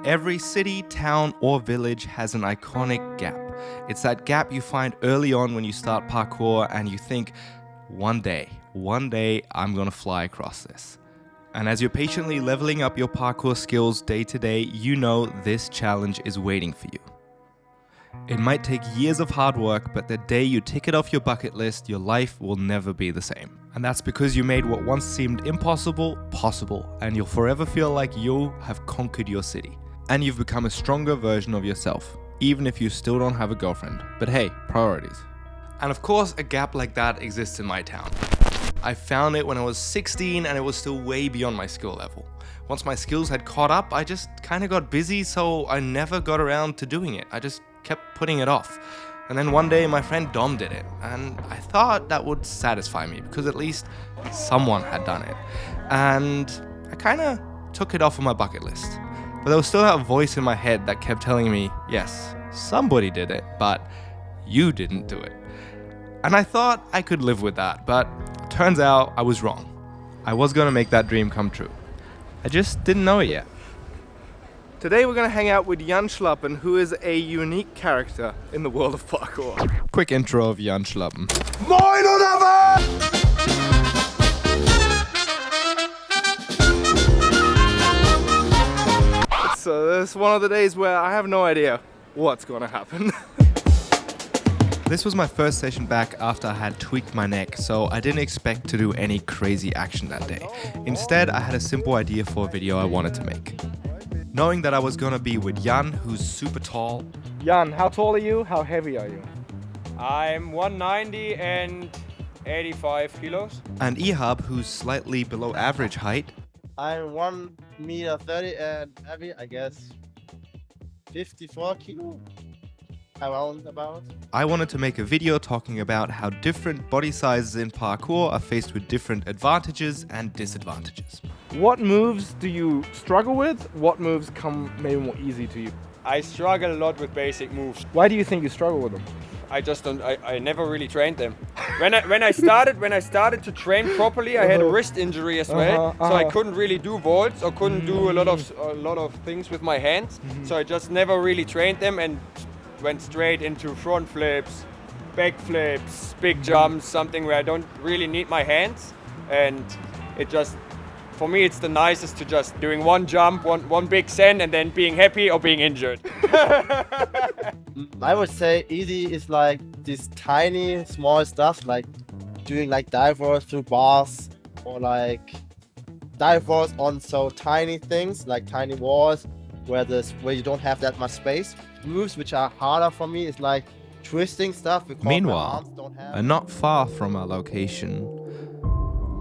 Every city, town, or village has an iconic gap. It's that gap you find early on when you start parkour and you think, one day, I'm gonna fly across this. And as you're patiently leveling up your parkour skills day to day, you know this challenge is waiting for you. It might take years of hard work, but the day you tick it off your bucket list, your life will never be the same. And that's because you made what once seemed impossible, possible, and you'll forever feel like you have conquered your city. And you've become a stronger version of yourself, even if you still don't have a girlfriend. But hey, priorities. And of course, a gap like that exists in my town. I found it when I was 16 and it was still way beyond my skill level. Once my skills had caught up, I just kind of got busy, so I never got around to doing it. I just kept putting it off. And then one day my friend Dom did it, and I thought that would satisfy me because at least someone had done it. And I kind of took it off of my bucket list. But there was still that voice in my head that kept telling me, yes, somebody did it, but you didn't do it. And I thought I could live with that, but turns out I was wrong. I was gonna make that dream come true. I just didn't know it yet. Today we're going to hang out with Yan Schlappen, who is a unique character in the world of parkour. Quick intro of Yan Schlappen. Moin oder was? It's one of the days where I have no idea what's going to happen. This was my first session back after I had tweaked my neck, so I didn't expect to do any crazy action that day. Instead, I had a simple idea for a video I wanted to make. Knowing that I was gonna be with Yan, who's super tall. Yan, how tall are you? How heavy are you? I'm 190 and 85 kilos. And IHAB, who's slightly below average height. I'm 1 meter 30 and heavy, I guess 54 kilo, around about. I wanted to make a video talking about how different body sizes in parkour are faced with different advantages and disadvantages. What moves do you struggle with? What moves come maybe more easy to you? I struggle a lot with basic moves. Why do you think you struggle with them? I just don't. I never really trained them. When I started to train properly, I had a wrist injury as well, so I couldn't really do vaults or couldn't do a lot of things with my hands. So I just never really trained them and went straight into front flips, back flips, big jumps, something where I don't really need my hands, and it just. For me, it's the nicest to just doing one jump, one big send, and then being happy or being injured. I would say easy is like this tiny, small stuff, like doing like dive rolls through bars, or like dive rolls on so tiny things, like tiny walls, where you don't have that much space. Moves which are harder for me is like twisting stuff. Because Meanwhile, my arms don't have... and not far from our location,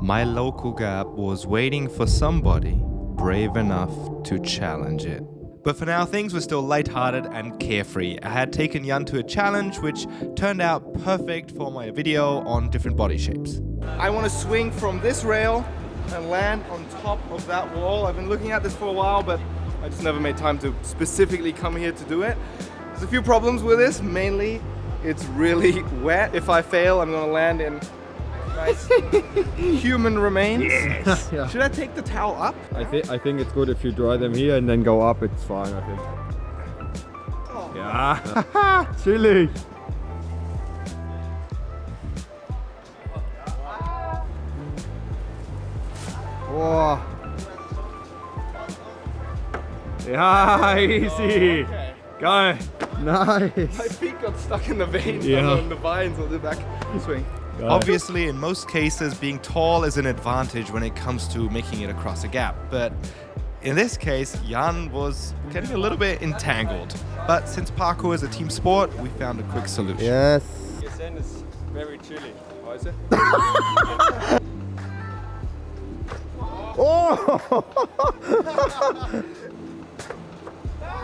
my local gap was waiting for somebody brave enough to challenge it. But for now, things were still lighthearted and carefree. I had taken Yan to a challenge which turned out perfect for my video on different body shapes. I want to swing from this rail and land on top of that wall. I've been looking at this for a while, but I just never made time to specifically come here to do it. There's a few problems with this. Mainly, it's really wet. If I fail, I'm going to land in nice human remains. Yes. Yeah. Should I take the towel up? I think it's good if you dry them here and then go up. It's fine, I think. Oh. Yeah. Chillig. Oh. Ja, easy. Okay. Geil. Nice. My feet got stuck in the veins Yeah. on the vines on the back swing. Obviously, in most cases, being tall is an advantage when it comes to making it across a gap. But in this case, Yan was getting a little bit entangled. But since parkour is a team sport, we found a quick solution. Yes. Yan Schen is very chilly. Weißt du? Oh!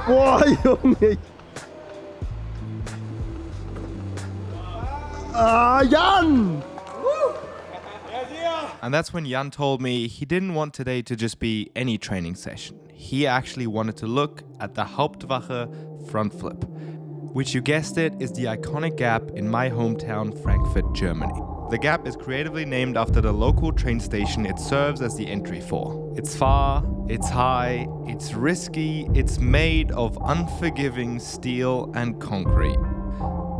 Boah, Junge! Ah, Jan! And that's when Yan told me he didn't want today to just be any training session. He actually wanted to look at the Hauptwache front flip, which you guessed it, is the iconic gap in my hometown, Frankfurt, Germany. The gap is creatively named after the local train station it serves as the entry for. It's far, it's high, it's risky, it's made of unforgiving steel and concrete.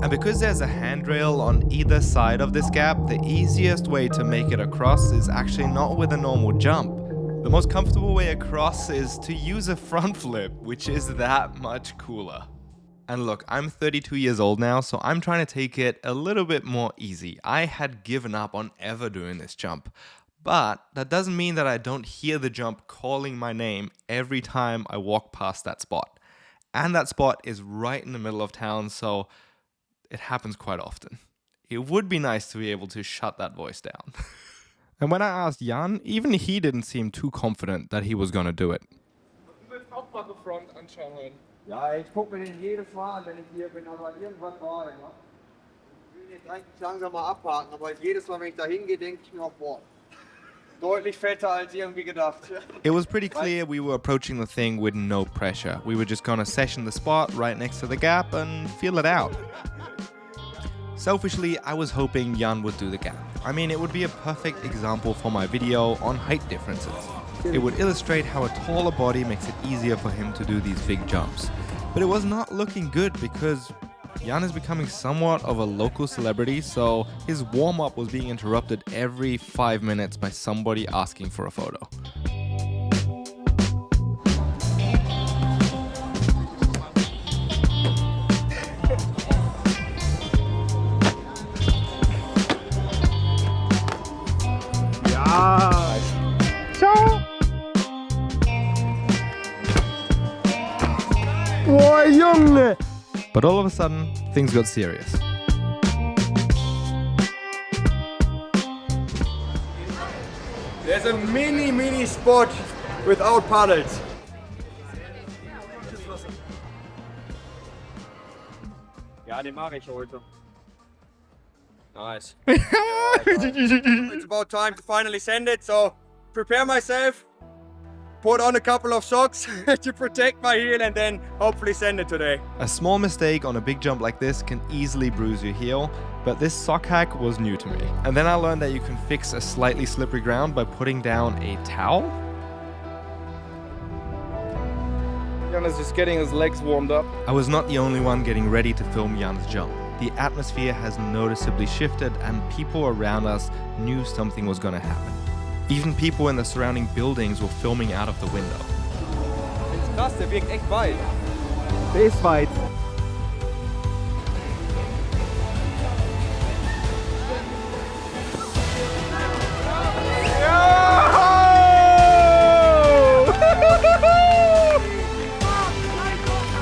And because there's a handrail on either side of this gap, the easiest way to make it across is actually not with a normal jump. The most comfortable way across is to use a front flip, which is that much cooler. And look, I'm 32 years old now, so I'm trying to take it a little bit more easy. I had given up on ever doing this jump. But that doesn't mean that I don't hear the jump calling my name every time I walk past that spot. And that spot is right in the middle of town, so it happens quite often. It would be nice to be able to shut that voice down. And when I asked Yan, even he didn't seem too confident that he was gonna do it. Ja, ich gucke mir den jedes Mal an, wenn ich hier bin, aber irgendwann war er. Ich will jetzt eigentlich langsam mal abhaken, aber jedes Mal, wenn ich da hingehe, denke ich mir auch, boah, deutlich fetter als irgendwie gedacht. It was pretty clear we were approaching the thing with no pressure. We were just gonna session the spot right next to the gap and feel it out. Selfishly, I was hoping Yan would do the gap. I mean, it would be a perfect example for my video on height differences. It would illustrate how a taller body makes it easier for him to do these big jumps. But it was not looking good because Yan is becoming somewhat of a local celebrity, so his warm-up was being interrupted every 5 minutes by somebody asking for a photo. Boah, Junge! But all of a sudden, things got serious. There's a mini spot without paddles. Ja, den mache ich heute. Nice. It's about time to finally send it, so prepare myself. Put on a couple of socks to protect my heel and then hopefully send it today. A small mistake on a big jump like this can easily bruise your heel, but this sock hack was new to me. And then I learned that you can fix a slightly slippery ground by putting down a towel. Yan is just getting his legs warmed up. I was not the only one getting ready to film Yan's jump. The atmosphere has noticeably shifted and people around us knew something was gonna happen. Even people in the surrounding buildings were filming out of the window. It's krass, der wirkt echt weit. Der ist weit.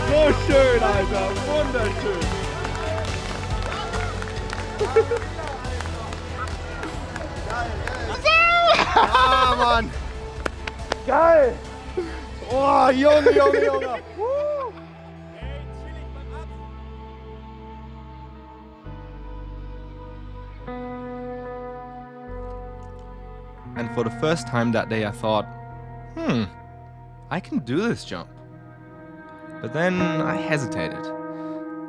So schön, Alter, wunderschön. Ah, Mann! Geil! Oh, Junge! And for the first time that day I thought, I can do this jump. But then I hesitated.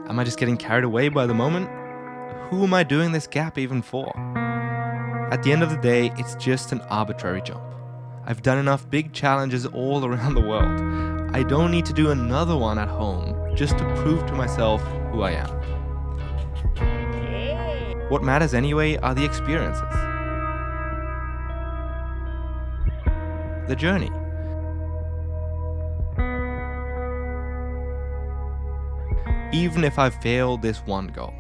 Am I just getting carried away by the moment? Who am I doing this gap even for? At the end of the day, it's just an arbitrary jump. I've done enough big challenges all around the world. I don't need to do another one at home just to prove to myself who I am. What matters anyway are the experiences. The journey. Even if I've failed this one goal.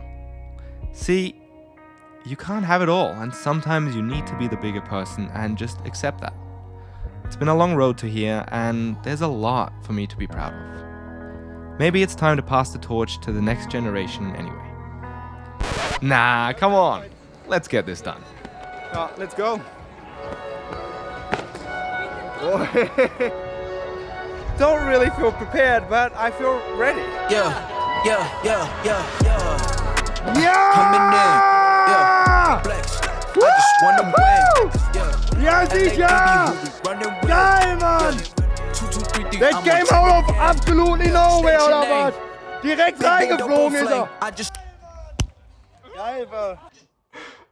See, you can't have it all, and sometimes you need to be the bigger person and just accept that. It's been a long road to here, and there's a lot for me to be proud of. Maybe it's time to pass the torch to the next generation anyway. Nah, come on. Let's get this done. Let's go. Don't really feel prepared, but I feel ready. Yeah. Ja! Coming in, yeah. Flex. I just wanna win, Ja, sicher! Geil, Mann! Der came out of absolutely nowhere, oder was? Direkt reingeflogen ist er! Geil, Bro.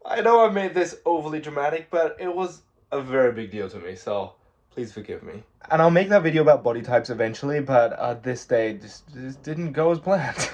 I know I made this overly dramatic, but it was a very big deal to me, so please forgive me. And I'll make that video about body types eventually, but this day just didn't go as planned.